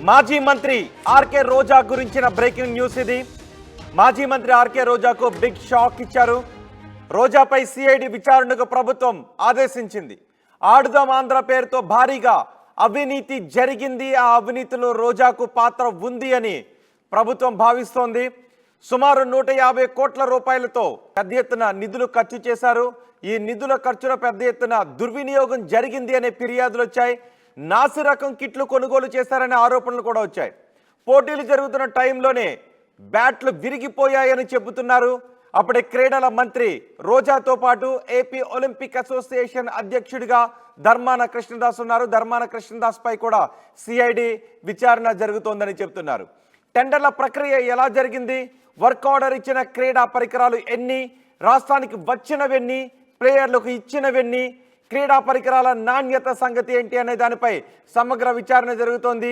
మాజీ మంత్రి ఆర్కే రోజా గురించిన బ్రేకింగ్ న్యూస్ ఇది. మాజీ మంత్రి ఆర్కే రోజాకు బిగ్ షాక్ ఇచ్చారు. రోజాపై సిఐడి విచారణకు ప్రభుత్వం ఆదేశించింది. ఆడుదాం ఆంధ్ర పేరుతో భారీగా అవినీతి జరిగింది. ఆ అవినీతిలో రోజాకు పాత్ర ఉంది అని ప్రభుత్వం భావిస్తోంది. సుమారు 150 కోట్ల రూపాయలతో పెద్ద ఎత్తున నిధులు ఖర్చు చేశారు. ఈ నిధుల ఖర్చులో పెద్ద ఎత్తున దుర్వినియోగం జరిగింది అనే ఫిర్యాదులు వచ్చాయి. నాసి రకం కిట్లు కొనుగోలు చేశారనే ఆరోపణలు కూడా వచ్చాయి. పోటీలు జరుగుతున్న టైంలోనే బ్యాట్లు విరిగిపోయాయని చెబుతున్నారు. అప్పుడే క్రీడల మంత్రి రోజాతో పాటు ఏపీ ఒలింపిక్ అసోసియేషన్ అధ్యక్షుడిగా ధర్మాన కృష్ణదాస్ ఉన్నారు. ధర్మాన కృష్ణదాస్ పై కూడా సిఐడి విచారణ జరుగుతోందని చెబుతున్నారు. టెండర్ల ప్రక్రియ ఎలా జరిగింది, వర్క్ ఆర్డర్ ఇచ్చిన క్రీడా పరికరాలు ఎన్ని, రాష్ట్రానికి వచ్చినవెన్ని, ప్లేయర్లకు ఇచ్చినవెన్ని, క్రీడా పరికరాల నాణ్యత సంగతి ఏంటి అనే దానిపై సమగ్ర విచారణ జరుగుతోంది.